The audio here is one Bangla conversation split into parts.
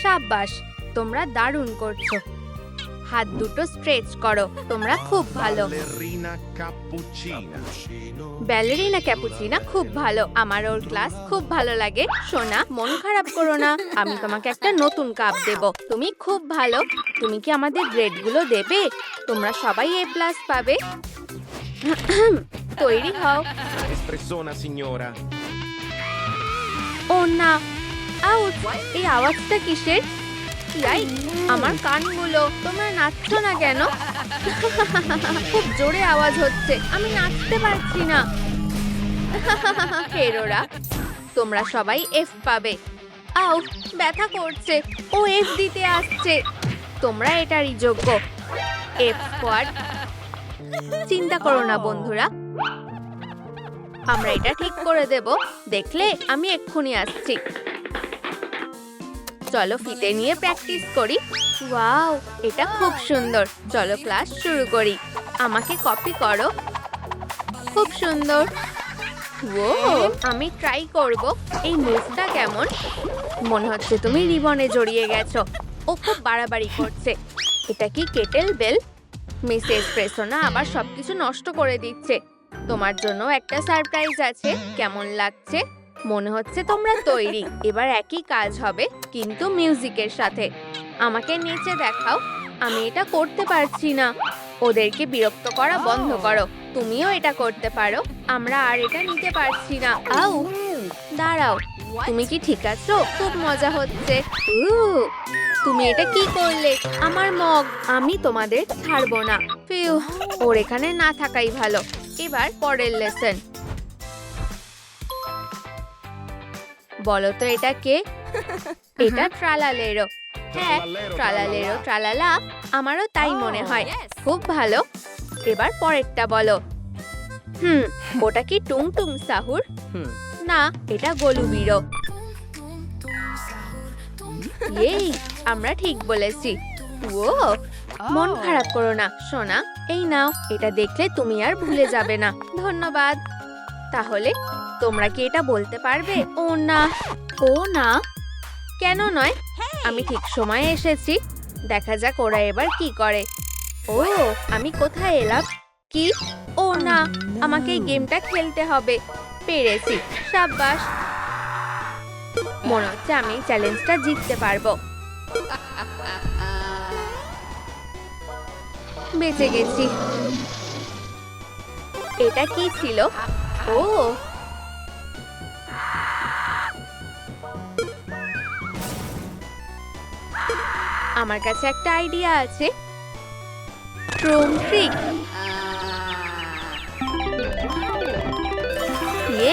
সাব্বাস, তোমরা দারুণ করছো। হাত দুটো স্ট্রেচ করো, তোমরা খুব ভালো। ব্যালেরিনা ক্যাপুচিনা খুব ভালো, আমার ওর ক্লাস খুব ভালো লাগে। সোনা, মন খারাপ করো না, আমি তোমাকে একটা নতুন কাপ দেব। তুমি খুব ভালো। তুমি কি আমাদের গ্রেডগুলো দেবে? তোমরা সবাই A+ পাবে। তৈরি হও। Espressona, signora. ও না, আউচ! এই আওয়াজটা কিসের? আমার কানগুলো। তোমরা নাচছো না কেন? খুব জোরে আওয়াজ হচ্ছে, আমি নাচতে পারছি না। ফেরোরা, তোমরা সবাই F পাবে। আউ, ব্যথা করছে। ও F দিতে আসছে। তোমরা এটারই যোগ্য। F squad. চিন্তা করো না বন্ধুরা, আমরা এটা ঠিক করে দেব। দেখলে, আমি এক্ষুনি আসছি। চলো ফিতে নিয়ে প্র্যাকটিস করি। ওয়াও, এটা খুব সুন্দর। চলো ক্লাস শুরু করি। আমাকে কপি করো। খুব সুন্দর। ও, আমি ট্রাই করব। এই মুভটা কেমন? মনে হচ্ছে তুমি রিবনে জড়িয়ে গেছো। ও খুব বাড়াবাড়ি করছে। এটা কি কেটেল বেল? মিসেস প্রেসোনা আবার সবকিছু নষ্ট করে দিচ্ছে। তোমার জন্য একটা সারপ্রাইজ আছে। কেমন লাগছে? মনে হচ্ছে তোমরা তৈরি। এবার একই কাজ হবে, কিন্তু মিউজিকের সাথে। আমাকে নিচে দেখাও। আমি এটা করতে পারছি না। ওদেরকে বিরক্ত করা বন্ধ করো। তুমিও এটা করতে পারো। আমরা আর এটা নিতে পারছি না। আউ, দাঁড়াও। তুমি কি ঠিক আছো? খুব মজা হচ্ছে। তুমি এটা কি করলে? আমার মগ। আমি তোমাদের ছাড়বো না। ফিউ, ওর এখানে না থাকাই ভালো। এবার পরের লেসন। বলো তো এটা কে? এটা ট্রালালেরো। হ্যাঁ, ট্রালালেরো ট্রালালা। আমারও তাই মনে হয়। খুব ভালো। এবার পরেরটা বলো। ওটা কি টুং টুং সাহুর? না, এটা গোলুবিরো। এই, আমরা ঠিক বলেছি। ও, মন খারাপ করো না সোনা। এই নাও, এটা দেখলে তুমি আর ভুলে যাবে না। ধন্যবাদ। তাহলে তোমরা কি এটা বলতে পারবে? ও না, ও না। কেন নয়? আমি ঠিক সময়ে এসেছি। দেখা যাক ওরা এবার কি করে। ও, আমি কোথায় এলাম? কি? ও না, আমাকে এই গেমটা খেলতে হবে। পেরেছি, সাব্বাস। মনে হচ্ছে আমি চ্যালেঞ্জটা জিততে পারবো। বেঁচে গেছি। এটা কি ছিল? ও, আমার কাছে একটা আইডিয়া আছে। ট্রুম ট্রিক।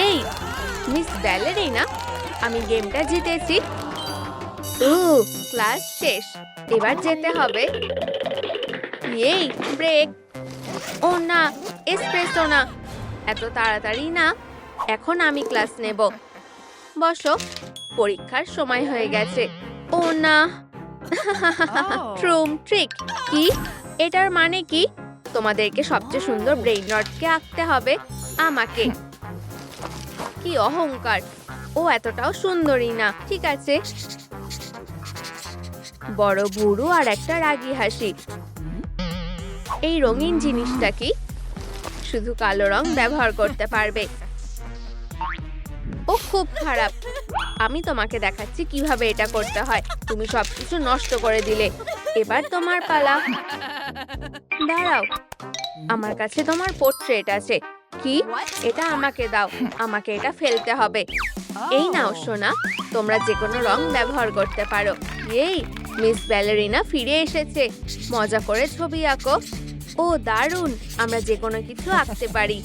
এই, মিস ব্যালেরিনা, আমি গেমটা জিতেছি। ক্লাস শেষ। এবার যেতে হবে। এই, ব্রেক। ও না, এসপ্রেসো না। এত তাড়াতাড়ি না। এখন আমি ক্লাস নেব। বসো, পরীক্ষার সময় হয়ে গেছে। ও না। ট্রুম ট্রিক। কি? এটার মানে কি? তোমাদেরকে সবচেয়ে সুন্দর ব্রেইন রডকে আঁকতে হবে। আমাকে। কি অহংকার! ও এতটাও সুন্দরী না। ঠিক আছে। বড় ভুরু আর একটা রাগী হাসি। এই রঙিন জিনিসটা কি? শুধু কালো রং ব্যবহার করতে পারবে। ও খুব খারাপ। আমি তোমাকে দেখাচ্ছি কিভাবে এটা করতে হয়। তুমি সবকিছু নষ্ট করে দিলে। এবার তোমার পালা। দাঁড়াও, আমার কাছে তোমার পোর্ট্রেট আছে। কি? এটা আমাকে দাও। আমাকে এটা ফেলতে হবে। এই নাও সোনা, তোমরা যে কোনো রং ব্যবহার করতে পারো। এই, মিস ব্যালেরিনা ফিরে এসেছে। মজা করে ছবি আঁকো। ও দারুণ, আমরা যে কোনো কিছু আঁকতে পারি।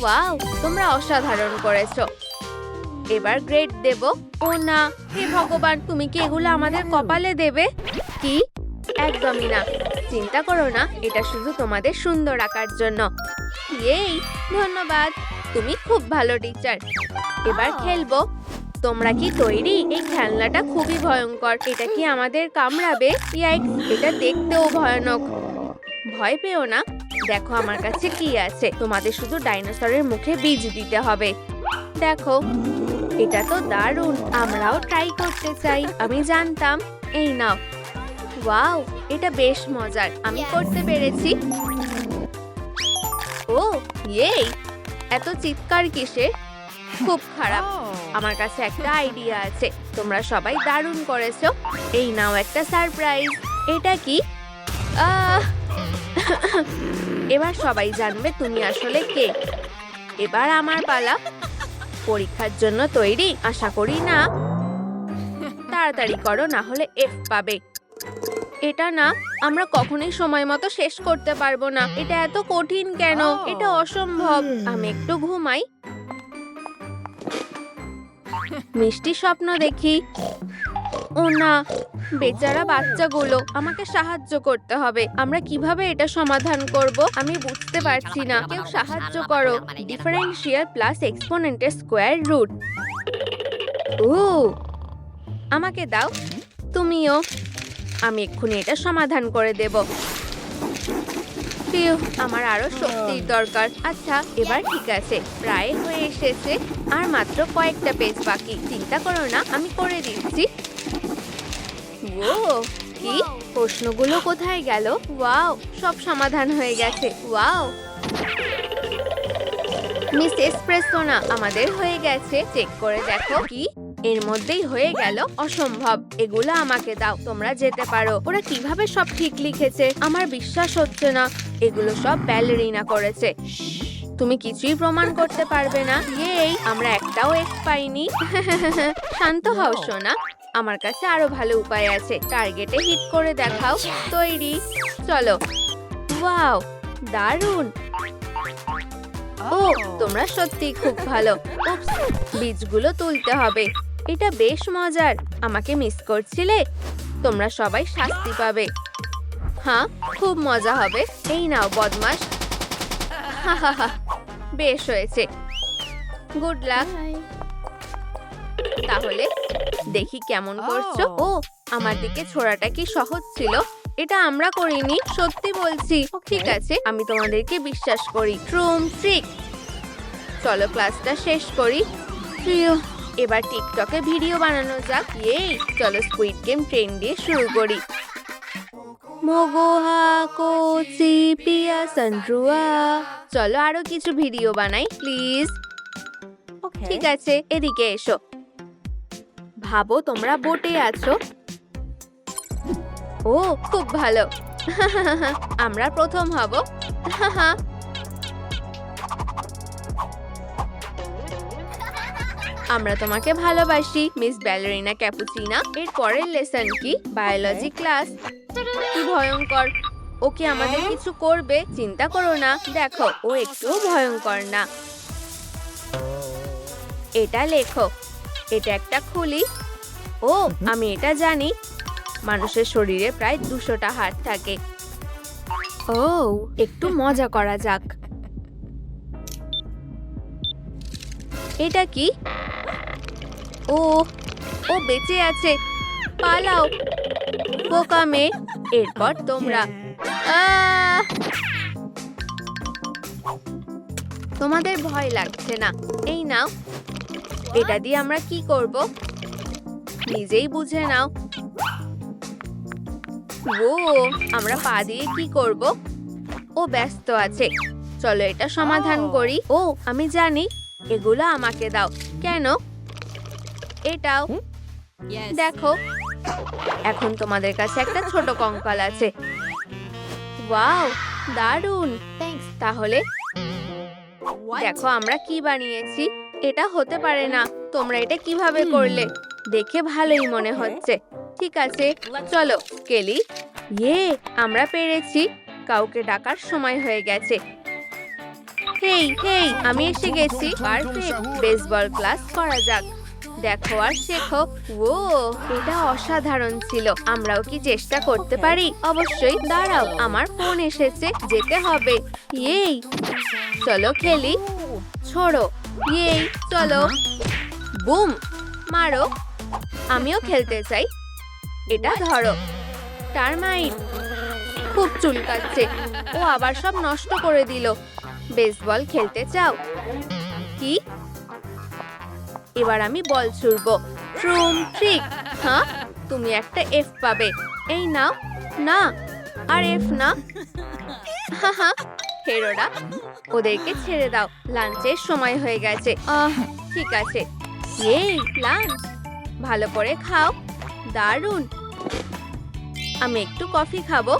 ওয়াও, তোমরা অসাধারণ করেছো। এবার গ্রেড দেব। ও না, হে ভগবান, তুমি কি এগুলো আমাদের কপালে দেবে? কি? একদমই না। চিন্তা করো না, এটা শুধু তোমাদের সুন্দর আঁকার জন্য। এই, ধন্যবাদ। তুমি খুব ভালো টিচার। এবার খেলবো। তোমরা কি তৈরি? এই খেলনাটা খুবই ভয়ঙ্কর। এটা কি আমাদের কামড়াবে? ইয়াইক্স, এটা দেখতেও ভয়ানক। ভয় পেও না। দেখো আমার কাছে কি আছে। তোমাদের শুধু ডাইনোসরের মুখে বীজ দিতে হবে। দেখো। এটা তো দারুণ, আমরাও ট্রাই করতে চাই। আমি জানতাম। এই নাও। ওয়াও, এটা বেশ মজার। আমি করতে পেরেছি। ও ইয়ে, এত চিৎকার কিসে? খুব খারাপ। আমার কাছে একটা আইডিয়া আছে। তোমরা সবাই দারুণ করেছো। এই নাও একটা সারপ্রাইজ। এটা কি? এবার সবাই জানবে তুমি আসলে কে। এবার আমার পালা। পরীক্ষার জন্য তৈরি? আশা করি না। তাড়াতাড়ি করো, না হলে এফ পাবে। এটা না, আমরা কখনোই সময় মতো শেষ করতে পারবো না। এটা এত কঠিন কেন? এটা অসম্ভব। আমি একটু ঘুমাই, মিষ্টি স্বপ্ন দেখি। ও না, বেচারা বাচ্চাগুলো। আমাকে সাহায্য করতে হবে। আমরা কিভাবে এটা সমাধান করব আমি বুঝতে পারছি না। কেউ সাহায্য করো। ডিফারেন্সিয়াল প্লাস এক্সপোনেন্টের স্কোয়ার রুট। ও, আমাকে দাও। তুমিও। আমি এক্ষুনি এটা সমাধান করে দেব। আমার আরো শক্তির দরকার। আচ্ছা, এবার ঠিক আছে, প্রায় হয়ে এসেছে। আর মাত্র কয়েকটা পেজ বাকি। চিন্তা করো না, আমি করে দিচ্ছি। ও কি? প্রশ্নগুলো কোথায় গেল? ওয়াও, সব সমাধান হয়ে গেছে। ওয়াও, মিস এসপ্রেসোনা, আমাদের হয়ে গেছে। চেক করে দেখো। কি? এর মধ্যেই হয়ে গেল? অসম্ভব। এগুলো আমাকে দাও। তোমরা যেতে পারো। ওরা কিভাবে সব ঠিক লিখেছে? আমার বিশ্বাস হচ্ছে না। এগুলো সব ব্যালেরিনা করেছে। তুমি কিছুই প্রমাণ করতে পারবে না। এই, আমরা একটাও এক্স পাইনি। শান্ত হও সোনা, আমার কাছে আরো ভালো উপায় আছে। টার্গেটে হিট করে দেখাও। তৈরি? চলো। ওয়াও, দারুণ। ও, তোমরা সত্যি খুব ভালো। উপস, বীজগুলো তুলতে হবে। এটা বেশ মজার। আমাকে মিস করছিলে? তোমরা সবাই শাস্তি পাবে। হ্যাঁ, খুব মজা হবে। এই নাও বদমাশ। হাহাহা, বেশ হয়েছে। Good luck. তাহলে দেখি কেমন করছো। ও, আমার দিকে ছোড়াটা কি সহজ ছিল? এটা আমরা করিনি, সত্যি বলছি। ঠিক আছে, আমি তোমাদেরকে বিশ্বাস করি। ট্রুম ট্রিক। চলো ক্লাসটা শেষ করি। এবার টিকটকে ভিডিও বানানো যাক। এই, চলো স্কুইড গেম ট্রেন দিয়ে শুরু করি। মোগোহা কোচি পিয়া সানরুয়া। চলো আরো কিছু ভিডিও বানাই প্লিজ। ঠিক আছে, এদিকে এসো। ভাবো তোমরা বোটে আছো। ও, খুব ভালো। আমরা প্রথম হব। আমরা তোমাকে ভালোবাসি, মিস ব্যালেরিনা ক্যাপুচিনা। এর পরের লেসন কি? Biology class. কি ভয়ঙ্কর। ও কি আমাদের কিছু করবে? চিন্তা করো না, দেখো ও একটুও ভয়ঙ্কর না। এটা লেখো। এটা একটা খুলি। ও, আমি এটা জানি। মানুষের শরীরে প্রায় 200টা হাড় থাকে। ও, একটু মজা করা যাক। এটা কি? ও, ও বেঁচে আছে। পালাও বোকা মেয়ে। এরপর তোমরা। তোমাদের ভয় লাগছে না? এই নাও। এটা দিয়ে আমরা কি করব? নিজেই বুঝে নাও। ও, আমরা পা দিয়ে কি করব? ও ব্যস্ত আছে। চলো এটা সমাধান করি। ও, আমি জানি। এগুলো আমাকে দাও। কেন? এটাও দেখো। এখন তোমাদের কাছে একটা ছোট কঙ্কাল আছে। ওয়াও, দারুণ। তাহলে দেখো আমরা কি বানিয়েছি। এটা হতে পারে না। তোমরা এটা কিভাবে করলে? দেখে ভালোই মনে হচ্ছে। ঠিক আছে, চলো কেলি। ইয়ে, আমরা পেরেছি। কাউকে ডাকার সময় হয়ে গেছে। হেই হেই, আমি এসে গেছি। পারফেক্ট। বেসবল ক্লাস করা যাক। দেখো আর শেখো। ও, এটা অসাধারণ ছিল। আমরাও কি চেষ্টা করতে পারি? অবশ্যই। দাঁড়াও, আমার ফোন এসেছে, যেতে হবে। এই, চলো খেলি। ছোড়ো। এই, চলো। বুম, মারো। আমিও খেলতে চাই। এটা ধরো। টারমাইট। খুব চুলকাচ্ছে। ও আবার সব নষ্ট করে দিল। বেসবল খেলতে চাও? কি? এবার আমি বল ছুড়বো। ট্রুম ট্রিক। হ্যাঁ, তুমি একটা এফ পাবে। এই নাও। না, আর এফ না। হাহা, হেরোরা, ওদেরকে ছেড়ে দাও, লাঞ্চের সময় হয়ে গেছে। ঠিক আছে। এই লাঞ্চ, ভালো করে খাও। দারুণ। আমি একটু কফি খাবো।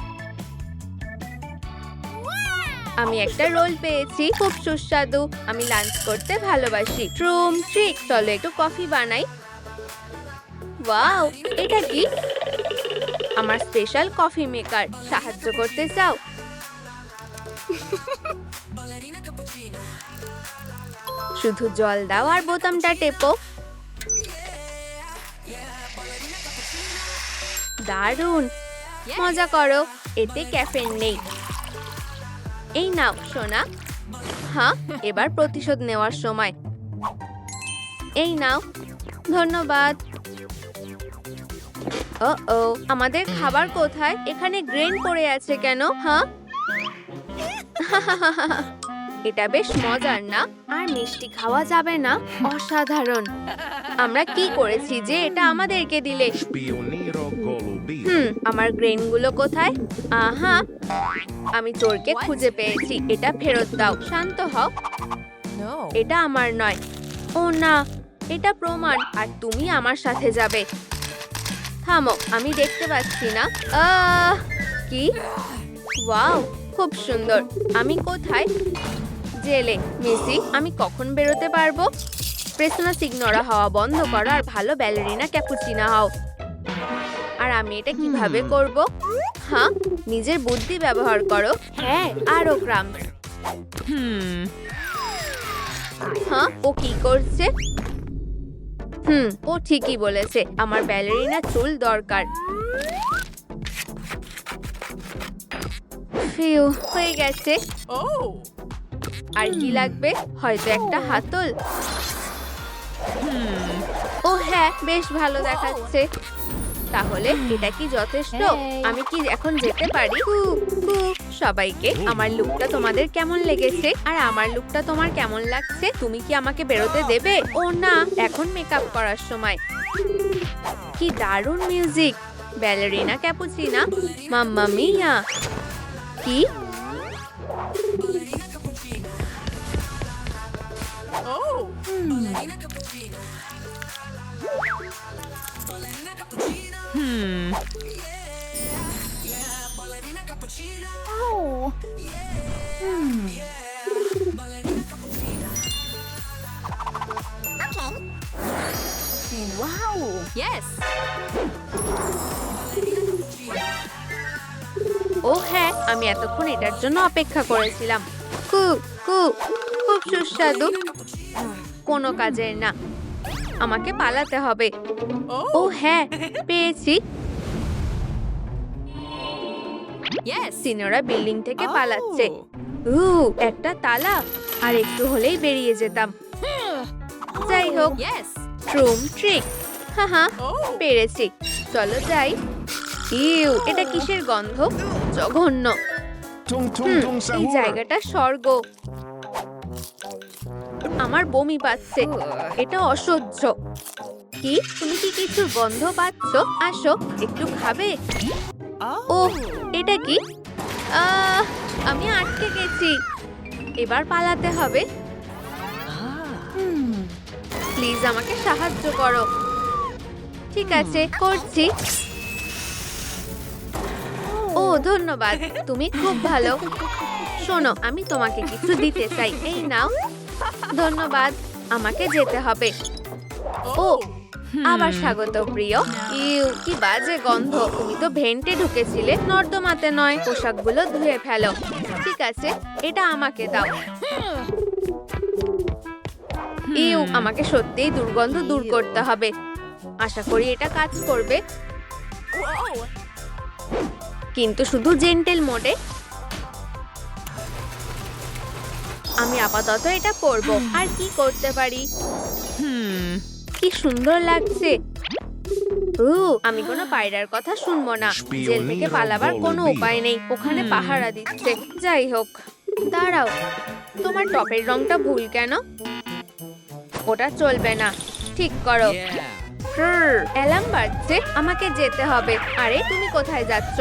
আমি একটা রোল পেয়েছি, খুব সুস্বাদু। আমি লাঞ্চ করতে ভালোবাসি। ট্রুম ট্রিক। চলো একটু কফি বানাই। ওয়াও, এটা কি? আমার স্পেশাল কফি মেকার। সাহায্য করতে চাও? শুধু জল দাও আর বোতামটা টেপো। দারুণ, মজা করো। এতে ক্যাফেইন নেই। এই নাও সোনা। হ্যাঁ, এবার প্রতিশোধ নেওয়ার সময়। এই নাও। ধন্যবাদ। ও, আমাদের খাবার কোথায়? এখানে গ্রেন পড়ে আছে কেন? হ্যাঁ, এটা বেশ মজার না? আর মিষ্টি খাওয়া যাবে না? অসাধারণ। আমরা কি করেছি যে এটা আমাদেরকে দিলে? Spioniro golubino. আমার গ্রেনগুলো কোথায়? আহা, আমি চোরকে খুঁজে পেয়েছি। এটা ফেরত দাও। শান্ত হও। এটা আমার নয়। ও না, এটা প্রমাণ। আর তুমি আমার সাথে যাবে। থামো, আমি দেখতে পাচ্ছি না। কি? ওয়াও, খুব সুন্দর। আমি কোথায়? জেলে। মিসি, আমি কখন বেরোতে পারবো? প্রেসোনা সিগনোরা হওয়া বন্ধ করো আর ভালো ব্যালেরিনা ক্যাপুচিনা হও। আর আমি এটা কিভাবে করব? হ্যাঁ, নিজের বুদ্ধি ব্যবহার করো। হ্যাঁ, আরো গ্রাম। হ্যাঁ, ও কি করছে? ও ঠিকই বলেছে। আমার ব্যালেরিনা চুল দরকার। ফিউ, হয়ে গেছে। আর কি লাগবে? হয়তো একটা হাতল। ও হ্যাঁ, বেশ ভালো দেখাচ্ছে। তাহলে এটা কি যথেষ্ট? আমি কি এখন যেতে পারি? সবাইকে আমার লুকটা তোমাদের কেমন লেগেছে? আর আমার লুকটা তোমার কেমন লাগছে? তুমি কি আমাকে বেরোতে দেবে? ও না, এখন মেকআপ করার সময়। কি দারুণ মিউজিক। ব্যালেরিনা ক্যাপুচিনা, মাম্মা মিয়া। কি? ও হ্যাঁ, আমি এতক্ষণ এটার জন্য অপেক্ষা করেছিলাম। খুব সুস্বাদু। কোনো কাজের না। আমাকে পালাতে হবে। ও হ্যাঁ, পেয়েছি। সিনোরা বিল্ডিং থেকে পালাচ্ছে। একটা তালা। আর একটু হলেই বেরিয়ে যেতাম। যাই হোক, ট্রুম ট্রিক। হ্যাঁ, পেরেছি। চলো যাই। এটা কিসের গন্ধ? জঘন্য। Tung tung tung এই sahur. জায়গাটা স্বর্গ। আমার বমি পাচ্ছে। এটা অসহ্য। কি? তুমি কি কিছু গন্ধ পাচ্ছ? আসো, একটু খাবে? ও, এটা কি? আমি আটকে গেছি। এবার পালাতে হবে। প্লিজ আমাকে সাহায্য করো। ঠিক আছে, করছি। ও ধন্যবাদ, তুমি খুব ভালো। শোনো, আমি তোমাকে কিছু দিতে চাই। এই নাও। ধন্যবাদ। আমাকে যেতে হবে। ও, আবার স্বাগত প্রিয়। কি বাজে গন্ধ। তুমি তো ভেন্টে ঢুকেছিলে, নর্দমাতে নয়। পোশাকগুলো ধুয়ে ফেলো। ঠিক আছে, এটা আমাকে দাও। আমাকে সত্যিই দুর্গন্ধ দূর করতে হবে। আশা করি এটা কাজ করবে, কিন্তু শুধু জেন্টেল মোডে। আমি আপাতত এটা করব। আর কি করতে পারি? কি সুন্দর লাগছে। আমি কোনো পায়রার কথা শুনবো না। জেল থেকে পালাবার কোনো উপায় নেই। ওখানে পাহারা দিচ্ছে। যাই হোক, দাঁড়াও, তোমার টপের রংটা ভুল কেন? ওটা চলবে না। ঠিক করো। অ্যালার্ম বাজছে, আমাকে যেতে হবে। আরে তুমি কোথায় যাচ্ছ?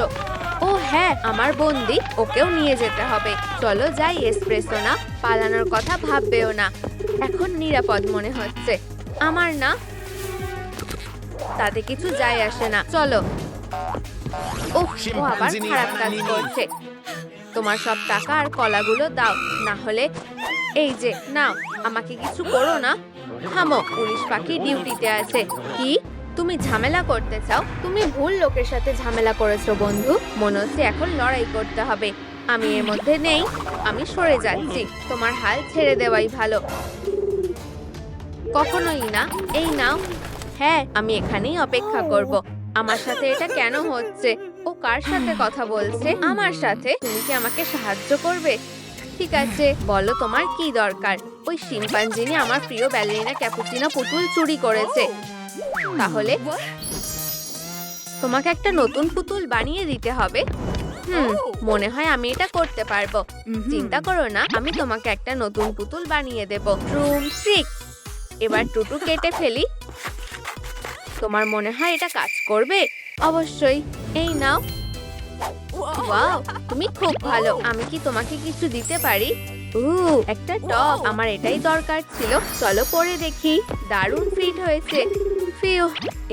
ও হ্যাঁ, আমার বন্দি, ওকেও নিয়ে যেতে হবে। চলো যাই এসপ্রেসো না, পালানোর কথা ভাববেও না। এখন নিরাপদ মনে হচ্ছে আমার না, তাতে কিছু যায় আসে না। চলো। ওহ, ও আবার খারাপ কাজ করছে। তোমার সব টাকা আর কলাগুলো দাও, না হলে এই যে নাও। আমাকে কিছু করো না। থামো, পুলিশ পাখি ডিউটিতে আছে। কি তুমি ঝামেলা করতে চাও? তুমি ভুল লোকের সাথে ঝামেলা করেছো বন্ধু। মনে হচ্ছে এখন লড়াই করতে হবে। আমি এর মধ্যে নেই, আমি সরে যাচ্ছি। তোমার হাল ছেড়ে দেওয়াই ভালো। কখনোই না। এই নাও। হ্যাঁ, আমি এখানেই অপেক্ষা করব। আমার সাথে এটা কেন হচ্ছে? ও কার সাথে কথা বলছে? আমার সাথে। তুমি কি আমাকে সাহায্য করবে? ঠিক আছে, বলো তোমার কি দরকার। ওই শিম্পাঞ্জিনি আমার প্রিয় ব্যালেরিনা ক্যাপুচিনো পুতুল চুরি করেছে। তাহলে তোমাকে একটা নতুন পুতুল বানিয়ে দিতে হবে। মনে হয় আমি এটা করতে পারবো। চিন্তা করো না, আমি তোমাকে একটা নতুন পুতুল বানিয়ে দেব। ট্রুম ট্রিক। এবার টুটু কেটে ফেলি। তোমার মনে হয় এটা কাজ করবে? অবশ্যই। এই নাও। ওয়াও, তুমি খুব ভালো। আমি কি তোমাকে কিছু দিতে পারি? একটা টপ। আমার এটাই দরকার ছিল। চলো পরে দেখি। দারুণ ফিট হয়েছে। ফিউ,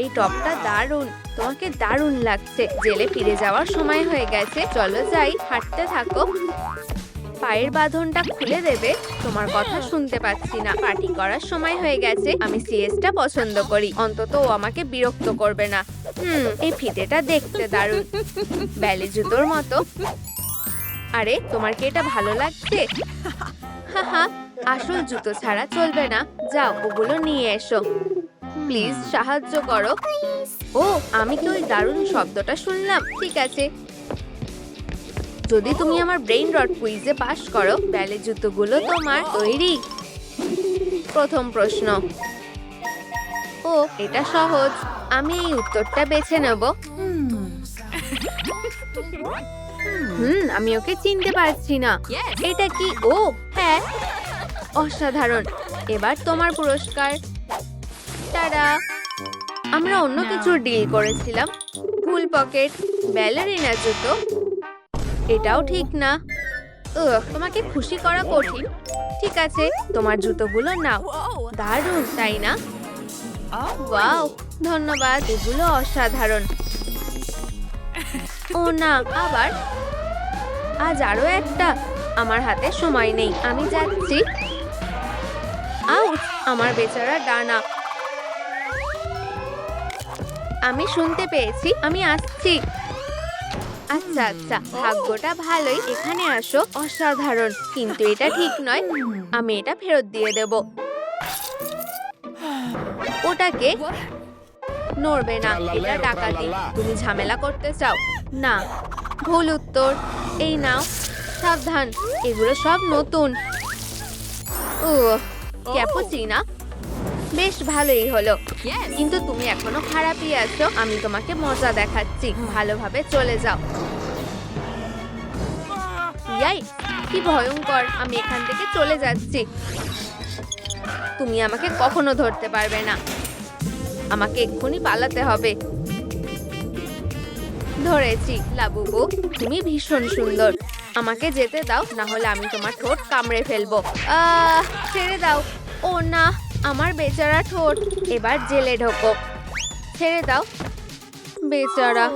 এই টপটা দারুণ। তোমাকে দারুণ লাগছে। জেলে ফিরে যাওয়ার সময় হয়ে গেছে। চলো যাই, হাঁটতে থাকো। পায়ের বাঁধনটা খুলে দেবে? তোমার কথা শুনতে পাচ্ছি না। পার্টি করার সময় হয়ে গেছে। আমি সিএসটা পছন্দ করি। অন্তত ও আমাকে বিরক্ত করবে না। এই ফিতেটা দেখতে দারুণ, ব্যালে জুতোর মতো। আরে তোমার কি এটা ভালো লাগছে? হাহা, আসল জুতো ছাড়া চলবে না। যাও, ওগুলো নিয়ে এসো। প্লিজ সাহায্য করো। ও, আমি কি ওই দারুণ শব্দটা শুনলাম? ঠিক আছে, যদি তুমি আমার ব্রেইন রট কুইজে পাস করো, ব্যালে জুতোগুলো তোমার। তৈরি? প্রথম প্রশ্ন। ও, এটা সহজ। আমি এই উত্তরটা বেছে নেব। আমি ওকে চিনতে পারছি না। এটা কি? ও হ্যাঁ, অসাধারণ। এবার তোমার পুরস্কার। টাডা! আমরা অন্য কিছুর ডিল করেছিলাম। ফুল পকেট, ব্যালেরিনা জুতো। এটাও ঠিক না। তোমাকে খুশি করা কঠিন। ঠিক আছে, তোমার জুতোগুলো নাও। দারুণ, তাই না? ওয়াও, ধন্যবাদ। এগুলো অসাধারণ। ও না, আবার? আজ আরো একটা। আমার হাতে সময় নেই, আমি যাচ্ছি। আউচ! আমার বেচারা ডানা। আমি শুনতে পেয়েছি, আমি আসছি। আচ্ছা আচ্ছা, ভাগ্যটা ভালোই। এখানে আসো। অসাধারণ, কিন্তু এটা ঠিক নয়। আমি এটা ফেরত দিয়ে দেব। ওটাকে নড়বে না, এটা ডাকাতি। তুমি ঝামেলা করতে চাও? না, ভুল উত্তর। এই নাও। সাবধান, এগুলো সব নতুন। ক্যাপুচিনা, বেশ ভালোই হলো। কিন্তু তুমি এখনো খারাপই আছো। আমি তোমাকে মজা দেখাচ্ছি। ভালোভাবে চলে যাও। ইয়াই, কি ভয়ঙ্কর। আমি এখান থেকে চলে যাচ্ছি। তুমি আমাকে কখনো ধরতে পারবে না। আমাকে এক্ষুনি পালাতে হবে। ধরেছি। লাবুবু, তুমি ভীষণ সুন্দর। আমাকে যেতে দাও, না হলে আমি তোমার ঠোঁট কামড়ে ফেলবো। ছেড়ে দাও। ও না, আমার বেচারা ঠোঁট। এবার জেলে ঢোকো। ছেড়ে দাও। বেচারা।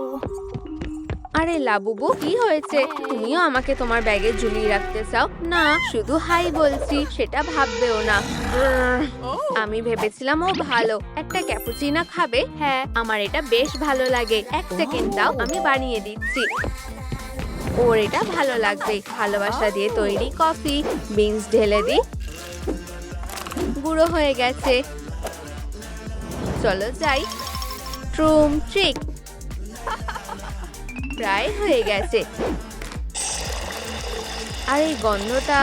আরে লাবুবু, কি হয়েছে? তুমিও আমাকে তোমার ব্যাগে ঝুলিয়ে রাখতে চাও? না, শুধু হাই বলছি, সেটা ভাববেও না। আমি ভেবেছিলাম ও ভালো। একটা ক্যাপুচিনা খাবে? হ্যাঁ, আমার এটা বেশ ভালো লাগে। এক সেকেন্ড দাও, আমি বানিয়ে দিচ্ছি। ওর এটা ভালো লাগবে। ভালোবাসা দিয়ে তৈরি কফি। বিনস ঢেলে দিই। গুঁড়ো হয়ে গেছে। চলো যাই। ট্রুম ট্রিক। প্রায় হয়ে গেছে। আর এই গন্ধটা।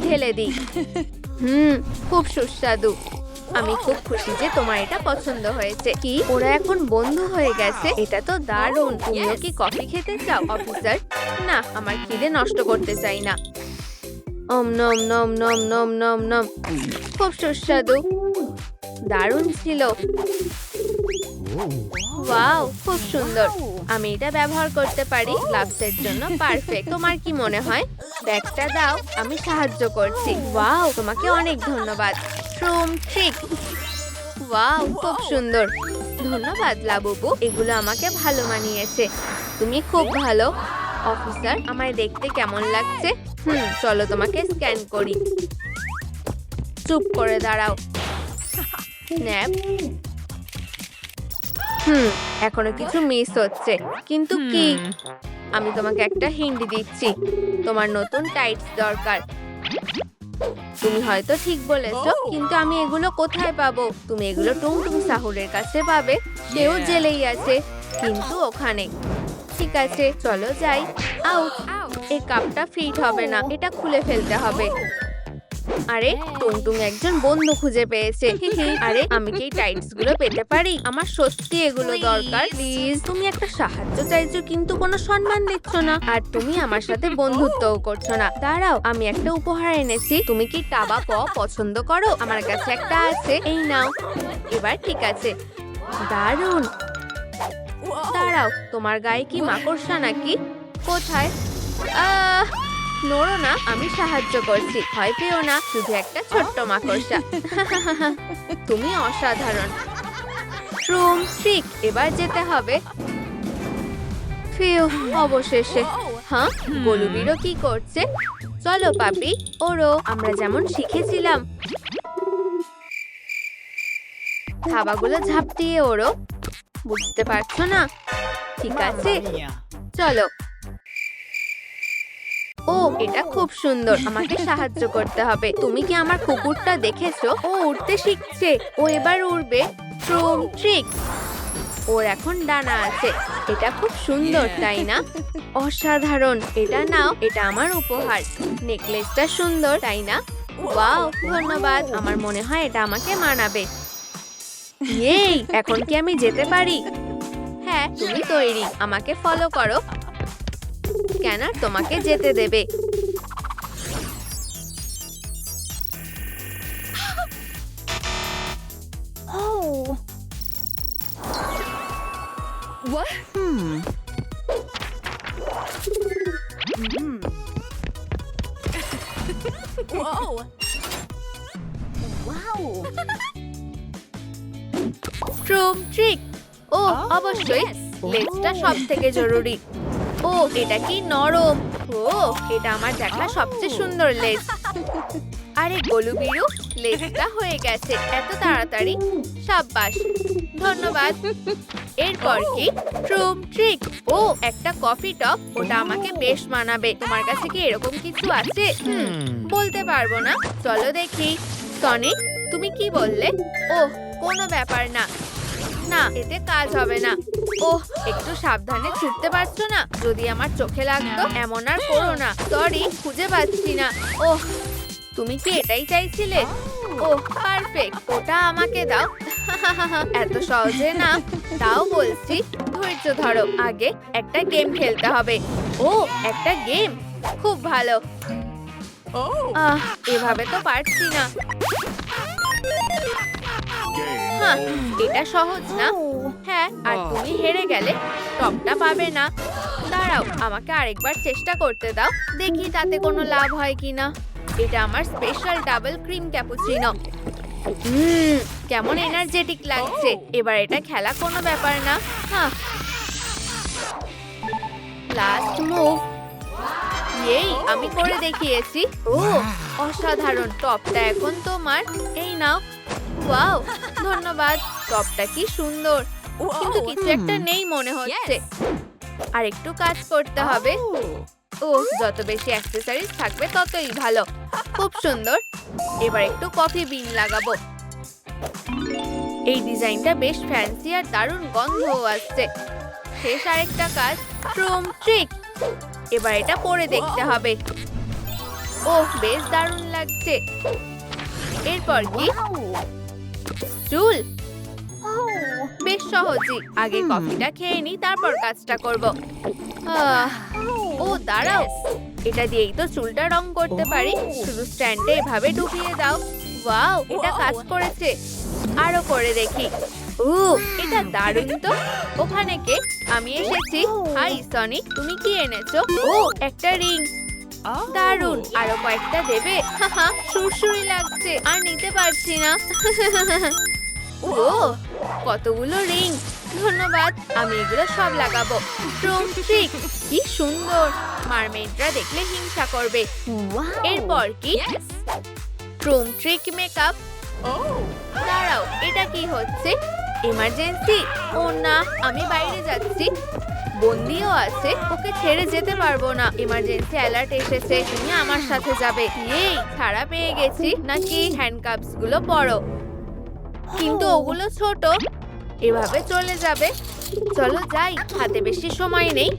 ঢেলে দিই। খুব সুস্বাদু। আমি খুব খুশি যে তোমার এটা পছন্দ হয়েছে। কি, ওরা এখন বন্ধু হয়ে গেছে? এটা তো দারুণ। তুমিও কি কফি খেতে চাও অফিসার? না, আমার খিদে নষ্ট করতে চাই না। নম নম নম নম নম নম। খুব সুস্বাদু। দারুণ ছিল। ওয়াও, খুব সুন্দর। আমি এটা ব্যবহার করতে পারি। গ্লাভসের জন্য পারফেক্ট। তোমার কি মনে হয়? ব্যাগটা দাও, আমি সাহায্য করছি। ওয়াও, তোমাকে অনেক ধন্যবাদ। ট্রুম ট্রিক। ওয়াও, খুব সুন্দর। ধন্যবাদ লাবুবু, এগুলো আমাকে ভালো মানিয়েছে। তুমি খুব ভালো। অফিসার, আমায় দেখতে কেমন লাগছে? চলো তোমাকে স্ক্যান করি। চুপ করে দাঁড়াও। স্ন্যাপ। এখনো কিছু মিস হচ্ছে, কিন্তু কি? আমি তোমাকে একটা হিন্ট দিচ্ছি। তোমার নতুন টাইটস দরকার। তুমি হয়তো ঠিক বলেছো, কিন্তু আমি এগুলো কোথায় পাবো? তুমি এগুলো টুংটুং সাহুরের কাছে পাবে। সেও জেলেই আছে, কিন্তু ওখানে। ঠিক আছে, চলো যাই। আউট। এই কাপটা ফিট হবে না, এটা খুলে ফেলতে হবে। আরে, টুংটুং একজন বন্ধু খুঁজে পেয়েছে। আরে, আমি কি এই টাইটস গুলো পেতে পারি? আমার সত্যি এগুলো দরকার। প্লিজ, তুমি একটা সাহায্য চাইছো, কিন্তু কোনো সম্মান দিচ্ছ না। আর তুমি আমার সাথে বন্ধুত্বও করছো না। দাঁড়াও, আমি একটা উপহার এনেছি। তুমি কি টাবা পছন্দ করো? আমার কাছে একটা আছে, এই নাও। এবার ঠিক আছে। দারুণ। দাঁড়াও, তোমার গায়ে কি মাকড়সা নাকি? কোথায়? নড়ো না, আমি সাহায্য করছি। ভয় পেও না, শুধু একটা ছোট্ট মাকড়সা। তুমি অসাধারণ। ট্রুম ট্রিক, এবার যেতে হবে। ফিউ, অবশেষে। হ্যাঁ, গোলুবিরো কি করছে? চলো পাপি, ওরো। আমরা যেমন শিখেছিলাম। থাবাগুলো ঝাঁপ দিয়ে ওরো। বুঝতে পারছো না? ঠিক আছে, চলো। ও, এটা খুব সুন্দর। আমাকে সাহায্য করতে হবে। তুমি কি আমার কুকুরটা দেখেছো? ও উড়তে শিখছে। ও এবার উড়বে। ট্রুম ট্রিক। ওর এখন ডানা আছে। এটা খুব সুন্দর, তাই না? অসাধারণ। এটা নাও, এটা আমার উপহার। নেকলেসটা সুন্দর, তাই না? ওয়াও, ধন্যবাদ। আমার মনে হয় এটা আমাকে মানাবে। এই, এখন কি আমি যেতে পারি? হ্যাঁ, তুমি তৈরি। আমাকে ফলো করো। স্ক্যানার তোমাকে যেতে দেবে। What? Whoa! Wow! ট্রুম ট্রিক। ও, অবশ্যই। লেজটা সব থেকে জরুরি। ও, এটা কি নরম। ও, এটা আমার দেখা সবচেয়ে সুন্দর লেজ। আরে গোলুবিরু, লেজটা হয়ে গেছে এত তাড়াতাড়ি। সাব্বাস, ধন্যবাদ। এরপর কি? ট্রুম ট্রিক। ও, একটা কফি টপ। ওটা আমাকে বেশ মানাবে। তোমার কাছে কি এরকম কিছু আছে? বলতে পারবো না। চলো দেখি। সনিক, তুমি কি বললে? ওহ, কোনো ব্যাপার না। না, এতে কাজ হবে না। ওহ, একটু সাবধানে ছুটতে পারছো না? যদি আমার চোখে লাগতো। এমন আর করো না। সরি, খুঁজে পাচ্ছি না। ওহ, তুমি কি এটাই চাইছিলে? ওহ, পারফেক্ট। ওটা আমাকে দাও। এত সহজে না। তাও বলছি, ধৈর্য ধরো। আগে একটা গেম খেলতে হবে। ও, একটা গেম? খুব ভালো। এভাবে তো পারছি না। হ্যাঁ, এটা সহজ না। হ্যাঁ, আর তুমি হেরে গেলে টপটা পাবে না। দাঁড়াও, আমাকে আরেকবার চেষ্টা করতে দাও। দেখি তাতে কোনো লাভ হয় কিনা। এটা আমার স্পেশাল ডাবল ক্রিম ক্যাপুচিনো। কেমন এনার্জেটিক লাগছে। এবার এটা খেলা কোনো ব্যাপার না। হ্যাঁ, লাস্ট মুভ। এই, আমি করে দেখিয়েছি। ও, অসাধারণ। টপটা এখন তোমার। এই নাও। ওয়াও, ধন্যবাদ। টপটা কি সুন্দর, কিন্তু কিছু একটা নেই মনে হচ্ছে। আর একটু কাজ করতে হবে। ও, যত বেশি অ্যাক্সেসরিজ থাকবে ততই ভালো। খুব সুন্দর। এবার একটু কফি বিন লাগাবো। এই ডিজাইনটা বেশ ফ্যান্সি আর দারুণ গন্ধও আসছে। শেষ আরেকটা কাজ। ট্রুম ট্রিক। এবার এটা পরে দেখতে হবে। ওহ, বেশ দারুণ লাগছে। এরপর কি? চুল। বেশ সহজই। আগে কফিটা খেয়ে নি, তারপর কাজটা করব। ও, দাঁড়াও। এটা দিয়েই তো চুলটা রং করতে পারি। শুধু স্ট্যান্ডে এভাবে ডুবিয়ে দাও। ওয়াও, এটা কাজ করেছে। আরো করে দেখি। এটা দারুণ তো। ওখানে কে? আমি এসেছি। হাই সনি, তুমি কি এনেছো? একটা রিং। দারুণ, আরো কয়েকটা দেবে? হাহা, সুরসুরি লাগছে, আর নিতে পারছি না। কতগুলো রিং, ধন্যবাদ। আমি এগুলো সব লাগাবো। ট্রিক, কি সুন্দর। মারমেডরা দেখলে হিংসা করবে। এরপর কি? Trick makeup. দাঁড়াও, এটা কি হচ্ছে? ইমার্জেন্সি। ও না, আমি বাইরে যাচ্ছি। বন্দিও আছে, ওকে ছেড়ে যেতে পারবো না। ইমার্জেন্সি অ্যালার্ট এসেছে, তুমি আমার সাথে যাবে। এই ছাড়া পেয়ে গেছি নাকি? হ্যান্ডকাপস গুলো বড়, কিন্তু ওগুলো ছোট। এভাবে চলে যাবে। চলো যাই, হাতে বেশি সময় নেই।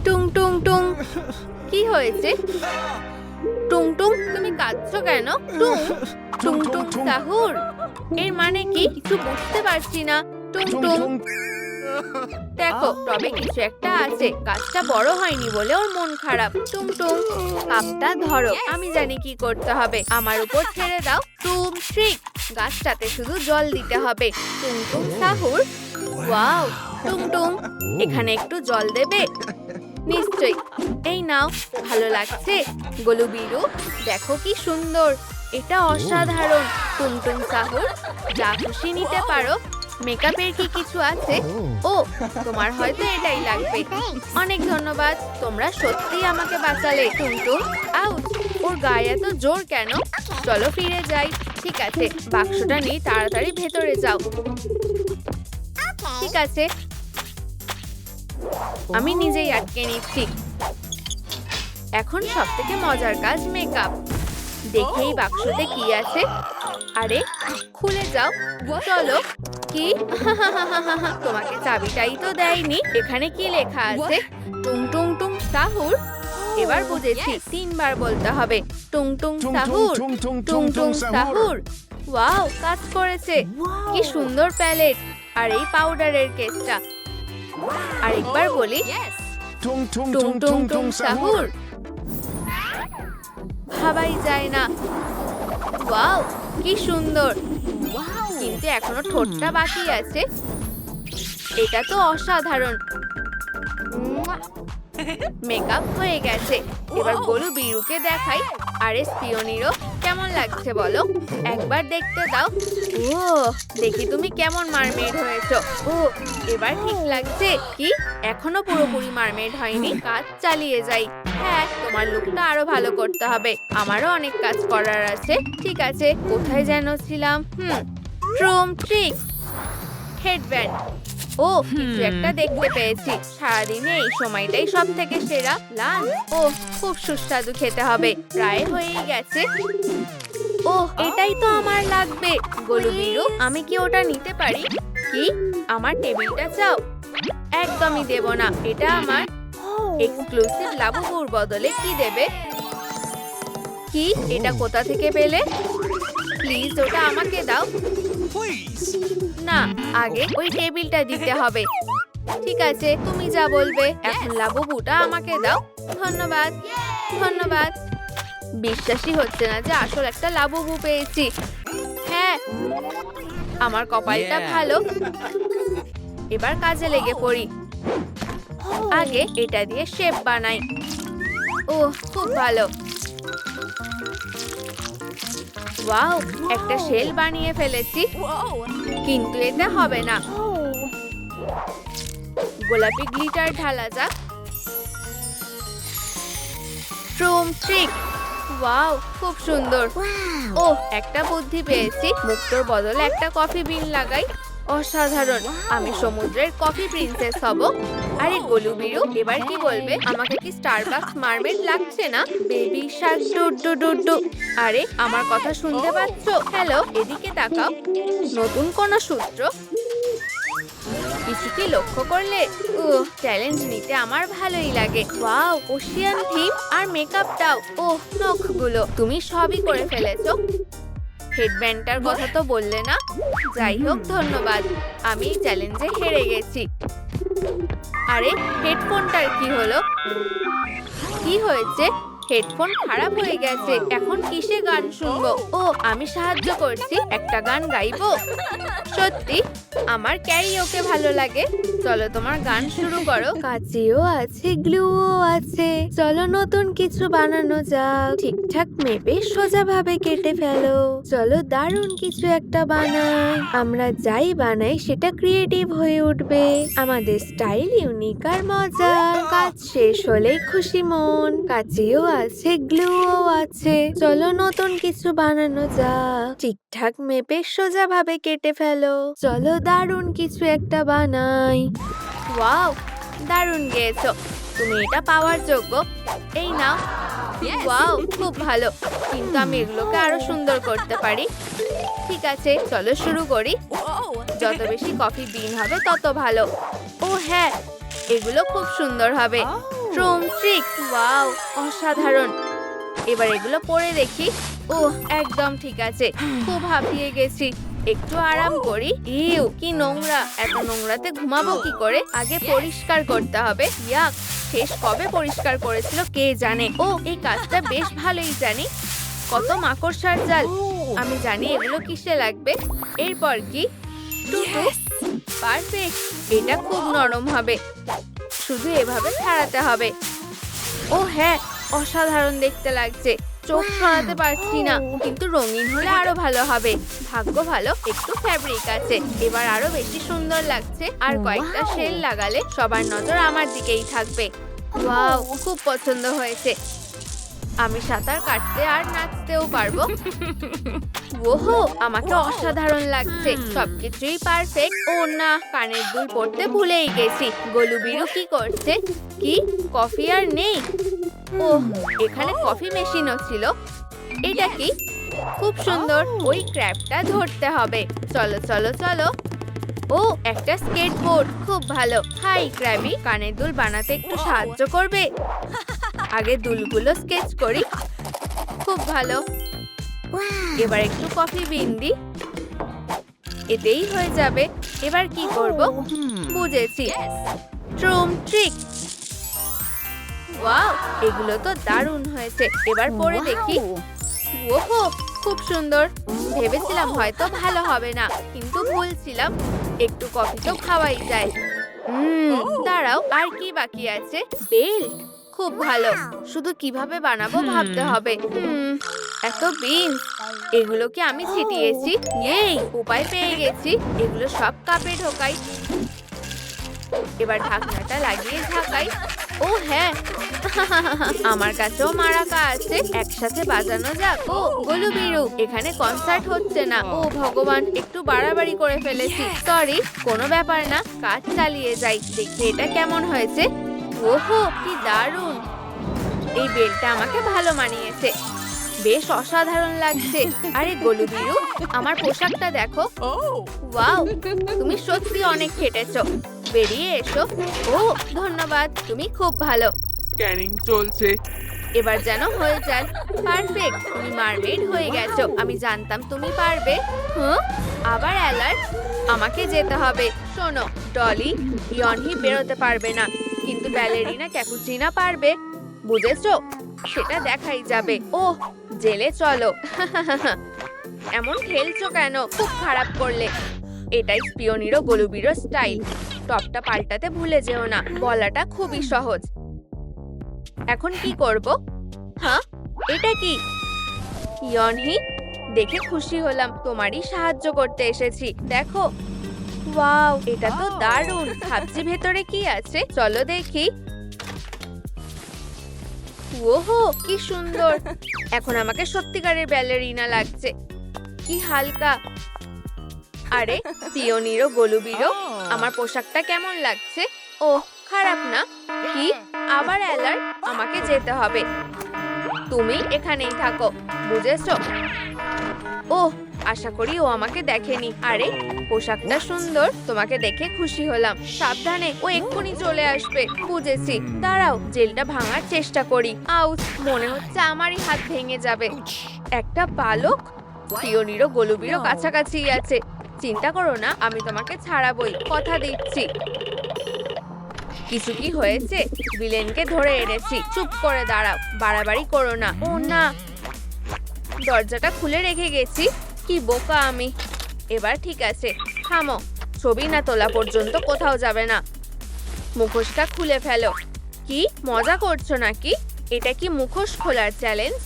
টুং টুং টুং। কি হয়েছে? টুং টুং, তুমি কাঁদছো কেন? টুং টুং টুং সাহুর, এর মানে কি? কিছু বুঝতে পারছি না। টুং টুং, দেখো টবে কিছু একটা আছে। গাছটা বড় হয়নি বলে ওর মন খারাপ। টুং টুং, কাপটা ধরো, আমি জানি কি করতে হবে। আমার উপর ছেড়ে দাও। ট্রিক, গাছটাতে শুধু জল দিতে হবে। টুং টুং সাহুর, ওয়াও। টুং টুং, এখানে একটু জল দেবে? নিশ্চয়ই, এই নাও। ভালো লাগছে? গোলু বিরু, দেখো কি সুন্দর। এটা অসাধারণ। টুং টুং সাহুর, যা খুশি নিতে পারো। মেকআপের কি কিছু আছে? তোমার হয়তো এটাই লাগবে। অনেক ধন্যবাদ, তোমরা সত্যি আমাকে বাঁচালে। টুংটুং, আউট, ওর গায়ে এত জোর কেন? চলো ফিরে যাই। ঠিক আছে, বাক্সটা নিয়ে তাড়াতাড়ি ভেতরে যাও। ঠিক আছে, আমি নিজেই আটকে নিচ্ছি। এখন সবথেকে মজার কাজ মেকআপ। দেখেই বাক্সতে কি আছে। আরে, খুলে যাও। চলো। কি? তোমাকে চাবিটাই তো দেয়নি। এখানে কি লেখা আছে? টুং টুং টুং সাহুর। এবার বুঝেছি, 3 বার বলতে হবে। টুং টুং সাহুর, টুং টুং সাহুর। ওয়াও, কাজ করেছে। কি সুন্দর প্যালেট। আর এই পাউডারের কেসটা। আরেকবার বলি, টুং টুং টুং সাহুর। ভাবাই যায় না। ওয়াও, কি সুন্দর। কিন্তু এখনো ঠোঁটটা বাকি আছে। এটা তো অসাধারণ। মেকআপ হয়ে গেছে। এবার গোলু বিরুকে দেখাই। আরে স্পিওনিরও, কেমন লাগছে বলো? একবার দেখতে দাও। দেখি তুমি কেমন মারমেড হয়েছো। এবার ঠিক লাগছে। কি? এখনো পুরোপুরি মারমেড হয়নি। কাজ চালিয়ে যাই। হ্যাঁ, তোমার লুকটা আরো ভালো করতে হবে। আমারও অনেক কাজ করার আছে। ঠিক আছে, কোথায় যেন ছিলাম? Trick, headband. কিছু একটা দেখতে পেয়েছি। সারাদিনে এই সময়টাই সব থেকে সেরা। লাঞ্চ। খুব সুস্বাদু খেতে হবে। প্রায় হয়েই গেছে। এটাই তো আমার লাগবে। গোলু বিরু, আমি কি ওটা নিতে পারি? কি? আমার টেবিলটা চাও? একদমই দেব না। এটা আমার এক্সক্লুসিভ লাবুবুর বদলে কি দেবে? কি? এটা কোথা থেকে পেলে? প্লিজ ওটা আমাকে দাও। না, আগে ওই টেবিলটা দিতে হবে। ঠিক আছে, তুমি যা বলবে। এখন লাবুবুটা আমাকে দাও। ধন্যবাদ, ধন্যবাদ। বিশ্বাসই হচ্ছে না যে আসল একটা লাবুবু পেয়েছি। হ্যাঁ, আমার কপালটা ভালো। এবার কাজে লেগে পড়ি। আগে এটা দিয়ে শেপ বানাই। খুব ভালো। ওয়াও, একটা শেল বানিয়ে ফেলেছি। কিন্তু এটা হবে না। গোলাপি গ্লিটার ঢালা যাক। ট্রিক, ওয়াও, খুব সুন্দর। একটা বুদ্ধি পেয়েছি। মুক্তোর বদলে একটা কফি বিন লাগাই। অসাধারণ। আমি সমুদ্রের কফি প্রিন্সেস হব। আরে গোলু বিরু, এবার কি বলবে? আমাকে কি স্টারবাকস মারমেড লাগছে না? Baby Shark do do do. আরে, আমার কথা শুনতে পাচ্ছ? হ্যালো, এদিকে তাকাও। নতুন কোন সূত্র? কিছু কি লক্ষ্য করলে? চ্যালেঞ্জ নিতে আমার ভালোই লাগে। ওয়াও, ওশিয়ান থিম আর মেকআপটাও। নখগুলো তুমি সবই করে ফেলেছো। হেডব্যান্ডটার কথা তো বললে না। যাই হোক, ধন্যবাদ। আমি চ্যালেঞ্জে হেরে গেছি। আরে, হেডফোনটার কি হলো? কি হয়েছে? হেডফোন খারাপ হয়ে গেছে, এখন কিসে গান শুনবো? ও, আমি সাহায্য করছি, একটা গান গাইবো। সত্যি আমার ক্যারিওকে ভালো লাগে। চলো তোমার গান শুরু করো। কাঁচিও আছে, গ্লুও আছে, চলো নতুন কিছু বানানো যাক। ঠিকঠাক মেপে সোজাভাবে কেটে ফেলো। চলো দারুণ কিছু একটা বানাই। আমরা যাই বানাই সেটা ক্রিয়েটিভ হয়ে উঠবে। আমাদের স্টাইল ইউনিক আর মজার। কাজ শেষ হলেই খুশি মন। কাঁচিও আছে, গ্লুও আছে, চলো নতুন কিছু বানানো যাক। ঠিকঠাক মেপে সোজাভাবে কেটে ফেলো। চলো দারুণ কিছু একটা বানাই। ওয়াও, দারুণ গেয়েছো। তুমি এটা পাওয়ার যোগ্য। এই নাও। ওয়াও, খুব ভালো। কিন্তু আমি এগুলোকে আরো সুন্দর করতে পারি। ঠিক আছে, চলো শুরু করি। যত বেশি কফি বিন হবে তত ভালো। ও হ্যাঁ, এগুলো খুব সুন্দর হবে। ট্রুম ট্রিক, ওয়াও, অসাধারণ। এবার এগুলো পরে দেখি। ও, একদম ঠিক আছে। খুব হাঁপিয়ে গেছি, একটু আরাম করি। ইউ, কি নোংরা! এত নোংরাতে ঘুমাবো কি করে? আগে পরিষ্কার করতে হবে। ইয়াক, শেষ কবে পরিষ্কার করেছিল কে জানে। ও, এই কাজটা বেশ ভালোই জানি। কত মাকড়সার জাল। আমি জানি এগুলো কিসে লাগবে। এরপর কি? টুটু, পারফেক্ট। এটা খুব নরম হবে, শুধু এভাবে ছাড়াতে হবে। ও হ্যাঁ, অসাধারণ দেখতে লাগছে। চোখ সরাতে পারছি না, কিন্তু রঙিন হলে আরো ভালো হবে। ভাগ্য ভালো একটু ফ্যাব্রিক আছে, এবার আরো বেশি সুন্দর লাগছে। আর কয়েকটা শেল লাগালে সবার নজর আমার দিকেই থাকবে। ওয়াও, খুব পছন্দ হয়েছে। আমি সাঁতার কাটতে আর নাচতেও পারবো। ওহো, আমাকে অসাধারণ লাগছে। সবকিছুই পারফেক্ট। ও না, কানের দুল পড়তে ভুলেই গেছি। গোলুবিরু কি করছে? কি, কফি আর নেই? ও, এখানে কফি মেশিনও ছিল। এটা কি? খুব সুন্দর। ওই ক্র্যাবটা ধরতে হবে। চলো চলো চলো। ও, একটা স্কেটবোর্ড, খুব ভালো। হাই ক্র্যাবি, কানের দুল বানাতে একটু সাহায্য করবে? আগে দুলগুলো স্কেচ করি। খুব ভালো। এবার একটু কফি বিন দি। এতেই হয়ে যাবে। এবার কি করব? বুঝেছি, ট্রুম ট্রিক। ওয়াও, এগুলো তো দারুণ হয়েছে। এবার পরে দেখি। ওহো, খুব সুন্দর। ভেবেছিলাম হয়তো ভালো হবে না, কিন্তু ভুলছিলাম। একটু কফি তো খাওয়াই যায়। দাঁড়াও, আর কি বাকি আছে? বেল্ট, খুব ভালো। শুধু কিভাবে বানাবো ভাবতে হবে। এত বিনস, এগুলো কি আমি ছিটিয়েছি? এই, উপায় পেয়ে গেছি। এগুলো সব কাপে ঢোকাই। এবার ঢাকনাটা লাগিয়ে ঝাঁকাই। ও হ্যাঁ, আমার কাছেও মারাকা আছে, একসাথে বাজানো যাক। ও গোলুবিরু, এখানে কনসার্ট হচ্ছে না। ও ভগবান, একটু বাড়াবাড়ি করে ফেলেছি। সরি, কোনো ব্যাপার না, কাজ চালিয়ে যাই। দেখি এটা কেমন হয়েছে। ওহো, কি দারুণ! এই বেলটা আমাকে ভালো মানিয়েছে, বেশ অসাধারণ লাগছে। আরে গোলুবিরু, আমার পোশাকটা দেখো। ওয়াও, তুমি সত্যি অনেক খেটেছো। বেরিয়ে এসো। ও ধন্যবাদ, তুমি খুব ভালো। স্ক্যানিং চলছে। এবার যেন হয়ে যায়। পারফেক্ট, তুমি মারমেড হয়ে গেছো। আমি জানতাম তুমি পারবে। আবার অ্যালার্ট, আমাকে যেতে হবে। শোনো ডলি, ইয়নহি বেরোতে পারবে না, কিন্তু ব্যালেরিনা ক্যাপুচিনা পারবে। বুঝেছো? সেটা দেখাই যাবে। ওহ, জেলে চলো। এমন খেলছো কেন? খুব খারাপ করলে। এটাই স্পিওনিরো গোলুবিরো স্টাইল। টপটা পাল্টাতে ভুলে যেও না। বলাটা খুবই সহজ। এখন কি করব? হ্যাঁ, এটা কি? ইয়নহি, দেখে খুশি হলাম। তোমারই সাহায্য করতে এসেছি। দেখো, ওয়াও, এটা তো দারুণ। ভাবছি ভেতরে কি আছে, চলো দেখি। ওহো, কি সুন্দর। এখন আমাকে সত্যিকারের ব্যালেরিনা লাগছে। কি হালকা। আরে পিওনিরো গোলুবিরো, আমার পোশাকটা কেমন লাগছে? ও খারাপ না। কি, আবার অ্যালার্ট, আমাকে যেতে হবে। তুমি এখানেই থাকো, বুঝেছো? ওহ, আশা করি ও আমাকে দেখেনি। আরে পোশাকটা সুন্দর, তোমাকে দেখে খুশি হলাম। সাবধানে, ও এক্ষুনি চলে আসবে। বুঝেছি, দাঁড়াও, জেলটা ভাঙার চেষ্টা করি। আউচ, মনে হচ্ছে আমারই হাত ভেঙে যাবে। একটা পালক। পিওনিরো গোলুবিরো কাছাকাছি আছে। চিন্তা করো না, আমি তোমাকে ছাড়াবই, কথা দিচ্ছি। কিছু কি হয়েছে? ভিলেনকে ধরে এনেছি। চুপ করে দাঁড়াও, বাড়াবাড়ি করো না। ও না, দরজাটা খুলে রেখে গেছি। কি বোকা আমি। এবার ঠিক আছে, থামো। ছবি না তোলা পর্যন্ত কোথাও যাবে না। মুখোশটা খুলে ফেলো। কি মজা করছো নাকি? এটা কি মুখোশ খোলার চ্যালেঞ্জ?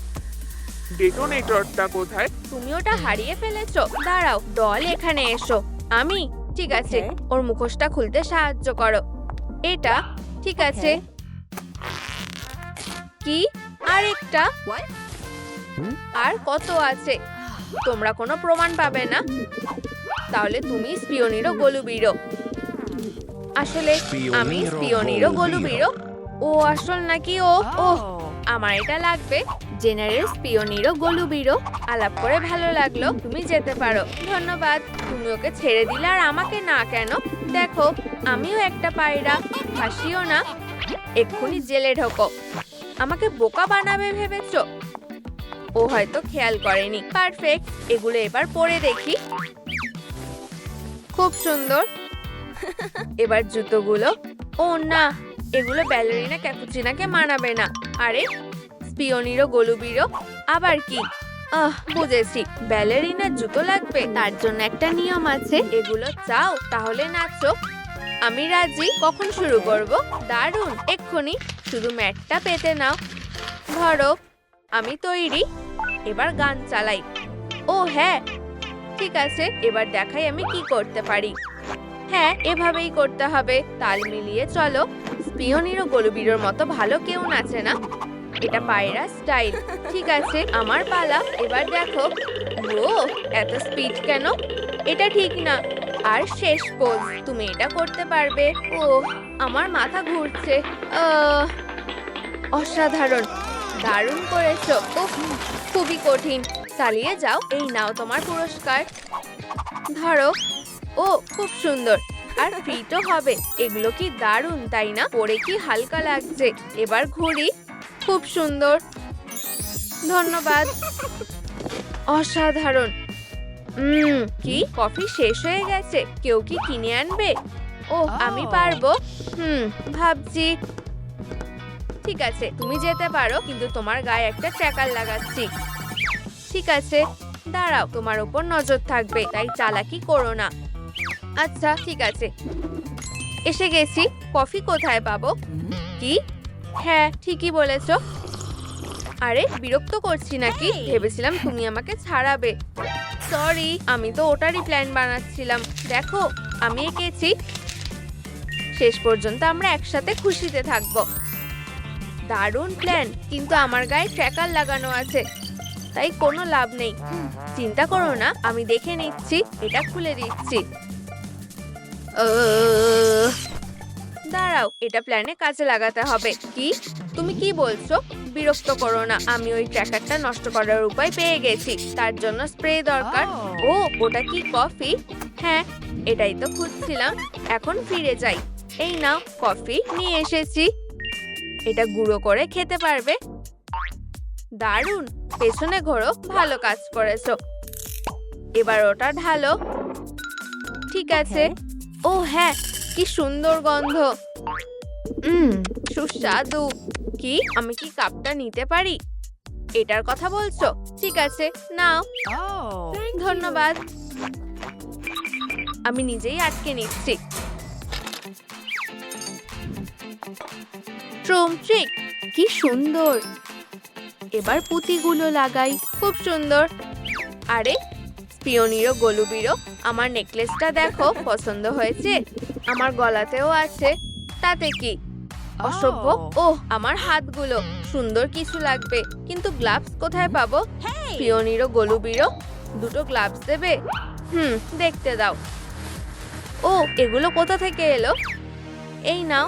ডেটোনেটরটা কোথায়? তুমি ওটা হারিয়ে ফেলেছো। দাঁড়াও, ডল এখানে এসো। আমি ঠিক আছে, ওর মুখোশটা খুলতে সাহায্য করো। এটা ঠিক আছে। কি আরেকটা? আর কত আছে? তোমরা কোনো প্রমাণ পাবে না। তাহলে তুমি স্পিওনিরো গলুবিরো। আসলে আমি স্পিওনিরো গলুবিরো। ও আসল নাকি ও? ওহ, আমার এটা লাগবে। জেনারেল স্পিওনিরো গলুবিরো। আলাপ করে ভালো লাগলো। তুমি যেতে পারো। ধন্যবাদ। তুমি ওকে ছেড়ে দিলে আর আমাকে না কেন? দেখো, আমিও একটা পায়রা। হাসিও না। এক্ষুনি জেলে ঢোকো। আমাকে বোকা বানাবে ভেবেছো? ও হয়তো খেয়াল করেনি। পারফেক্ট। এগুলো এবার পরে দেখি। খুব সুন্দর। এবার জুতোগুলো। ও না, এগুলো ব্যালেরিনা ক্যাপুচিনাকে মানাবে না। আরে, স্পিওনিরো গলুবিরো আবার কি? বুঝেছি, ব্যালেরিনার জুতো লাগবে। তার জন্য একটা নিয়ম আছে। এগুলো চাও? তাহলে নাচো। আমি রাজি। কখন শুরু করব? দারুণ, এক্ষুনি। শুধু ম্যাটটা পেতে নাও। ধরো, আমি তৈরি। এবার গান চালাই। ও হ্যাঁ, ঠিক আছে। এবার দেখাই আমি কি করতে পারি। হ্যাঁ, এভাবেই করতে হবে। তাল মিলিয়ে চলো। স্পিওনিরো গলুবিরোর মতো ভালো কেউ নাচে না। এটা পায়রা স্টাইল। ঠিক আছে, আমার পালা। এবার দেখো। ও, এত স্পিড কেন? এটা ঠিক না। আর শেষ পোজ। তুমি এটা করতে পারবে। ও, আমার মাথা ঘুরছে। অসাধারণ, দারুণ করেছো। উফ, খুবই কঠিন। চালিয়ে যাও। এই নাও তোমার পুরস্কার। ধরো। ও, খুব সুন্দর। আর ফ্রিটো হবে। এগুলো কি দারুণ, তাই না? পরে কি হালকা লাগছে। এবার ঘুরি। খুব সুন্দর। ধন্যবাদ। অসাধারণ। কি কফি শেষ হয়ে গেছে? কেউ কি কিনে আনবে? ও, আমি পারবো। ভাবছি। ঠিক আছে, তুমি যেতে পারো, কিন্তু তোমার গায়ে একটা ট্র্যাকার লাগাচ্ছি। ঠিক আছে, দাঁড়াও। তোমার উপর নজর থাকবে, তাই চালাকি করো না। আচ্ছা, ঠিক আছে। এসে গেছি। কফি কোথায় পাবো? কি? হ্যাঁ, ঠিকই বলেছো। আরে, বিরক্ত করছি নাকি? ভেবেছিলাম তুমি আমাকে ছাড়াবে। সরি, আমি তো ওটারই প্ল্যান বানাচ্ছিলাম। দেখো, আমি এঁকেছি। শেষ পর্যন্ত আমরা একসাথে খুশিতে থাকবো। দারুণ প্ল্যান, কিন্তু আমার গায়ে ট্র্যাকার লাগানো আছে, তাই কোনো লাভ নেই। চিন্তা করো না, আমি দেখে নিচ্ছি। এটা খুলে দিচ্ছি। দাঁড়াও, এটা প্ল্যানে কাজে লাগাতে হবে। কি? তুমি কি বলছো? বিরক্ত করো না। আমি ওই ট্র্যাকারটা নষ্ট করার উপায় পেয়ে গেছি। তার জন্য স্প্রে দরকার। ও, ওটা কি কফি? হ্যাঁ, এটাই তো খুঁজছিলাম। এখন ফিরে যাই। এই নাও, কফি নিয়ে এসেছি। এটা গুঁড়ো করে খেতে পারবে। দারুণ। পেছনে ঘোরো। ভালো কাজ করেছো। এবার ওটা ঢালো। ঠিক আছে। ও হ্যাঁ, কি সুন্দর গন্ধ। সুস্বাদু। কি, আমি কি কাপটা নিতে পারি? এটার কথা বলছো? ঠিক আছে, নাও। ধন্যবাদ। আমি নিজেই আটকে নিচ্ছি। ট্রিক, কি সুন্দর। এবার পুঁতিগুলো লাগাই। খুব সুন্দর। আরে, স্পিওনিরো গলুবিরো, আমার নেকলেসটা দেখো। পছন্দ হয়েছে? আমার গলাতেও আছে। তাতে কি? অসভ্য। ওহ, আমার হাতগুলো। সুন্দর কিছু লাগবে, কিন্তু গ্লাভস কোথায় পাবো? স্পিওনিরো গলুবিরো, দুটো গ্লাভস দেবে? দেখতে দাও। ও, এগুলো কোথা থেকে এলো? এই নাও।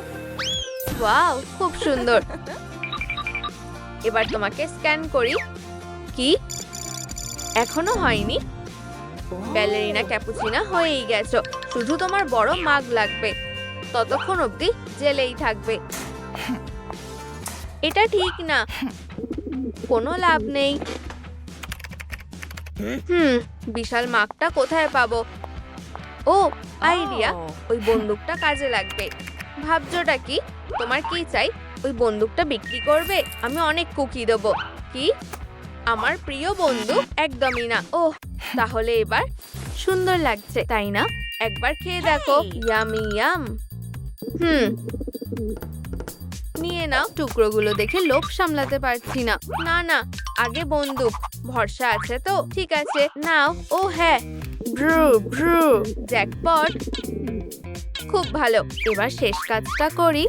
ওয়াও, খুব সুন্দর। এবার তোমাকে স্ক্যান করি। কি? এখনো হয়নি? ব্যালেরিনা ক্যাপুচিনা হয়েই গেছো। শুধু তোমার বড় মাগ লাগবে। ততক্ষণ অবধি জেলেই থাকবে। এটা ঠিক না। কোনো লাভ নেই। বিশাল মাগটা কোথায় পাবো? ও, আইডিয়া। ওই বন্দুকটা কাজে লাগবে। ভাবছোটা কি? তোমার কি চাই? ওই বন্দুকটা বিক্রি করবে? আমি অনেক কুকি দেবো। কি? আমার প্রিয় বন্দুক? একদমই না। ওহ, তাহলে এবার সুন্দর লাগছে, তাই না? একবার খেয়ে দেখো। Yummy yum. নিয়ে নাও। টুকরোগুলো দেখে লোভ সামলাতে পারছি না। না না, আগে বন্দুক। ভরসা আছে তো? ঠিক আছে, নাও। ও হ্যাঁ, ভ্রু ভ্রু, জ্যাকপট। খুব ভালো। এবার শেষ কাজটা করি।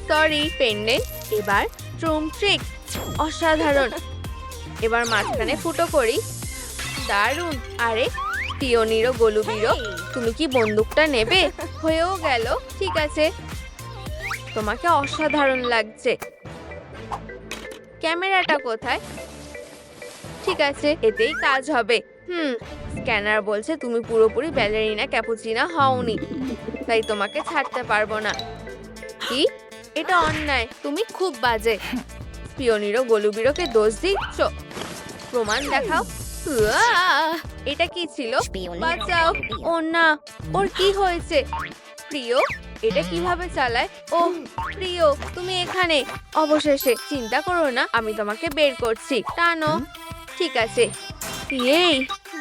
Sorry pendant. এবার ট্রুম ট্রিক। অসাধারণ। এবার মাঝখানে ফুটো করি। দারুণ। আরে পিওনিরো গলুবিরো, তুমি কি বন্দুকটা নেবে? হয়েও গেল। ঠিক আছে, তোমাকে অসাধারণ লাগছে। ক্যামেরাটা কোথায়? ঠিক আছে, এতেই কাজ হবে। স্ক্যানার বলছে তুমি পুরোপুরি ব্যালেরিনা ক্যাপুচিনা হওনি, তাই তোমাকে ছাড়তে পারবো না। কি? এটা অন্যায়। তুমি খুব বাজে। পিওনিরো গলুবিরোকে দোষ দিচ্ছ? প্রমাণ দেখাও। উয়াহ! এটা কি ছিল? বাঁচাও। ও না, ওর কি হয়েছে? প্রিয়, এটা কিভাবে চালায়? ওহ প্রিয়, তুমি এখানে। অবশেষে। চিন্তা করো না, আমি তোমাকে বের করছি। টানো। ঠিক আছে। এই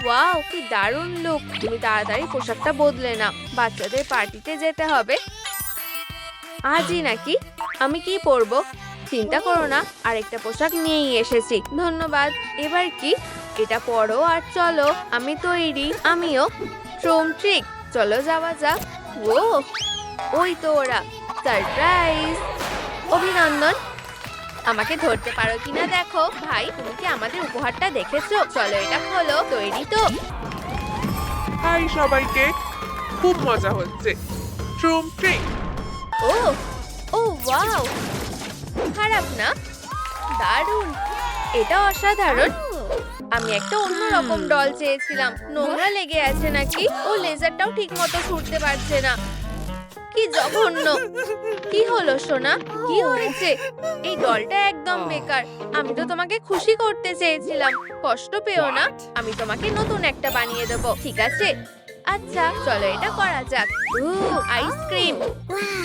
ওয়াও, কি দারুণ লুক। তুমি তাড়াতাড়ি পোশাকটা বদলে নাও, বাচ্চাদের পার্টিতে যেতে হবে। আজই নাকি? আমি কি পরবো? চিন্তা করো না, আরেকটা পোশাক নিয়েই এসেছি। ধন্যবাদ। এবার কি? এটা পরো আর চলো। আমি তৈরি। আমিও। ট্রুম ট্রিক, চলো যাওয়া যাক। ও, ওই তো ওরা। সারপ্রাইজ। অভিনন্দন। আমাকে ধরতে পারো কিনা দেখো। ভাই, তুমি কি আমাদের উপহারটা দেখেছো? চলো এটা খোলো। তৈরি তো? হাই সবাইকে, খুব মজা হচ্ছে। ট্রুম ট্রিক। ও ও ওয়াও, খারাপ না, দারুণ। এটা অসাধারণ। আমি একটা অন্যরকম ডল চেয়েছিলাম। নোংরা লেগে আছে নাকি? ও লেজারটাও ঠিক মতো ছুটতে পারছে না। কি জঘন্য। কি হলো সোনা? কি হয়েছে? এই ডলটা একদম বেকার। আমি তো তোমাকে খুশি করতে চেয়েছিলাম। কষ্ট পেও না, আমি তোমাকে নতুন একটা বানিয়ে দেবো, ঠিক আছে? আচ্ছা, চলো এটা করা যাক। আইসক্রিম।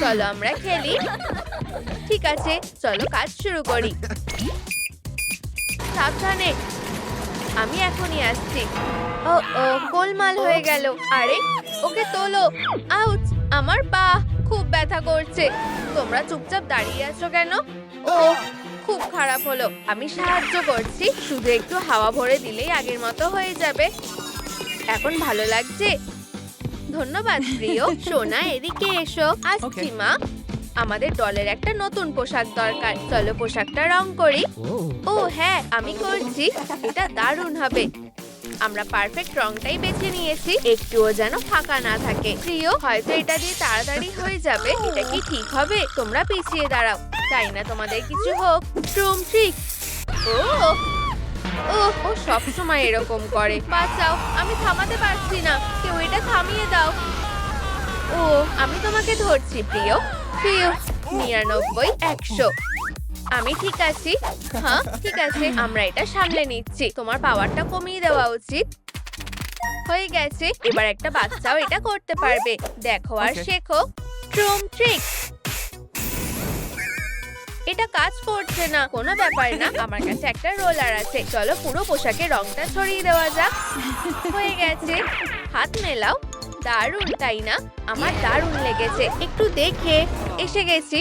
চলো আমরা খেলি। ঠিক আছে, চলো কাজ শুরু করি। সাবধানে। আমি এখনই আসছি। ও ও, গোলমাল হয়ে গেল। আরে ওকে তোলো। আউচ, আমার পা খুব ব্যথা করছে। তোমরা চুপচাপ দাঁড়িয়ে আছো কেন? ও, খুব খারাপ হলো। আমি সাহায্য করছি। শুধু একটু হাওয়া ভরে দিলেই আগের মতো হয়ে যাবে। এখন ভালো লাগছে? ধন্যবাদ প্রিয়। সোনা, এদিকে এসো। আসছি মা। আমাদের দলের একটা নতুন পোশাক দরকার। চলো পোশাকটা রং করি। ও হ্যাঁ, আমি করছি। এটা দারুণ হবে। আমরা পারফেক্ট রংটাই বেছে নিয়েছি, একটুও যেন ফাঁকা না থাকে। প্রিয়, হয়তো এটা দিয়ে তাড়াতাড়ি হয়ে যাবে। এটা কি ঠিক হবে? তোমরা পিছিয়ে দাঁড়াও। চাই না তোমাদের কিছু হোক। ট্রুম ট্রিক। ও ও, ও সব সময় এরকম করে। বাঁচাও, আমি থামাতে পারছি না। কেউ এটা থামিয়ে দাও। ও, আমি তোমাকে ধরছি প্রিয়। প্রিয়, 99, 100। আমি ঠিক আছি। হ্যাঁ ঠিক আছে, আমরা এটা সামলে নিচ্ছি। তোমার পাওয়ারটা কমিয়ে দেওয়া উচিত। হয়ে গেছে। এবার একটা বাচ্চাও এটা করতে পারবে। দেখো আর শেখো। ট্রুম ট্রিক। এটা কাজ করছে না। কোনো ব্যাপার না, আমার কাছে একটা রোলার আছে। চলো পুরো পোশাকে রংটা ছড়িয়ে দেওয়া যাক। হয়ে গেছে। হাত মেলাও। দারুণ, তাই না? আমার দারুণ লেগেছে। একটু দেখে এসে গেছি।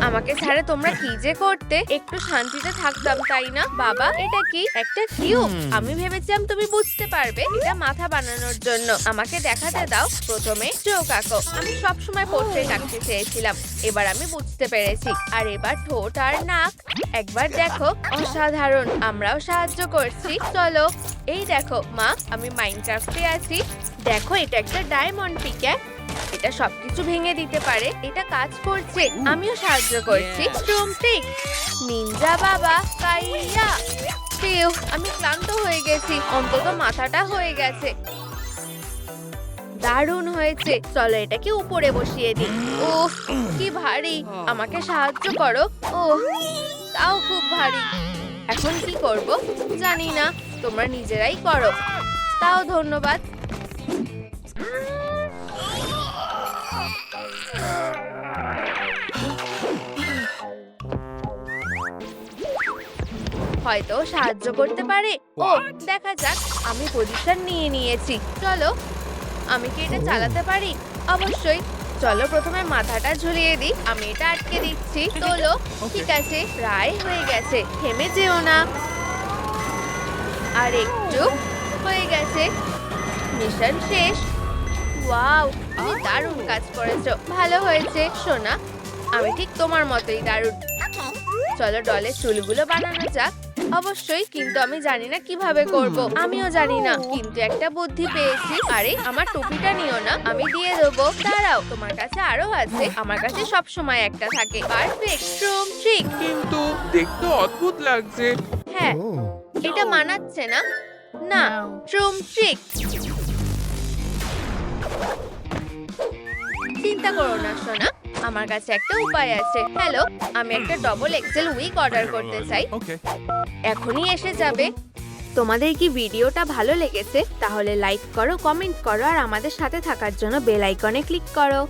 আমাকে ছাড়া তোমরা কি যে করতে। একটু শান্তিতে থাকতাম, তাই না? বাবা, এটা কি? একটা কিউব? আমি ভেবেছিলাম তুমি বুঝতে পারবে। এটা মাথা বানানোর জন্য। আমাকে দেখাতে দাও। প্রথমে চোখ আঁকো। আমি সবসময় পোর্ট্রেট আঁকতে চেয়েছিলাম। এবার আমি বুঝতে পেরেছি। আর এবার ঠোঁট আর নাক। একবার দেখো। অসাধারণ। আমরাও সাহায্য করছি। চলো। এই দেখো মা, আমি মাইনক্রাফটে আছি। দেখো, এটা একটা ডায়মন্ড পিক্যাক। এটা সবকিছু ভেঙে দিতে পারে। এটা কাজ করছে। আমিও সাহায্য করছি। ট্রুম ট্রিক। নিনজা বাবা কাইয়া। প্রিয়, আমি ক্লান্ত হয়ে গেছি। অন্তত মাথাটা হয়ে গেছে। দারুণ হয়েছে। চলো এটাকে উপরে বসিয়ে দিই। ওহ, কি ভারী। আমাকে সাহায্য করো। ওহ, তাও খুব ভারী। এখন কি করব জানি না। তোমরা নিজেরাই করো। তাও ধন্যবাদ। হয়তো ও সাহায্য করতে পারে। ও দেখা যাক, আমি পজিশন নিয়ে নিয়েছি। চলো, আমি কি এটা চালাতে পারি? অবশ্যই। চলো প্রথমে মাথাটা ঝুলিয়ে দিই। আমি এটা আটকে দিচ্ছি। তোলো। ঠিক আছে, প্রায় হয়ে গেছে। থেমে যেও না। আর একটু। হয়ে গেছে। মিশন শেষ। ওয়াও, তুমি দারুণ কাজ করেছো। ভালো হয়েছে সোনা, আমি ঠিক তোমার মতোই দারুণ। চলো ডলের চুলগুলো বানানো যাক। অবশ্যই, কিন্তু আমি জানি না কিভাবে করব। আমিও জানি না, কিন্তু একটা বুদ্ধি পেয়েছি। আরে আমার টুপিটা নিও না, আমি দিয়ে দেবো। দাঁড়াও, তোমার কাছে আরো আছে। আমার কাছে সব সময় একটা থাকে। পারফেক্ট, ট্রুম ট্রিক। কিন্তু দেখতে অদ্ভুত লাগছে। হ্যাঁ, এটা মানাচ্ছে না। না, ট্রুম ট্রিক। চিন্তা করো না সোনা, আমার কাছে একটা উপায় আছে। হ্যালো, আমি একটা ডবল এক্সেল উইক অর্ডার করতে চাই। Okay. এখনই এসে যাবে। তোমাদের কি ভিডিওটা ভালো লেগেছে? তাহলে লাইক করো, কমেন্ট করো আর আমাদের সাথে থাকার জন্য বেল আইকনে ক্লিক করো।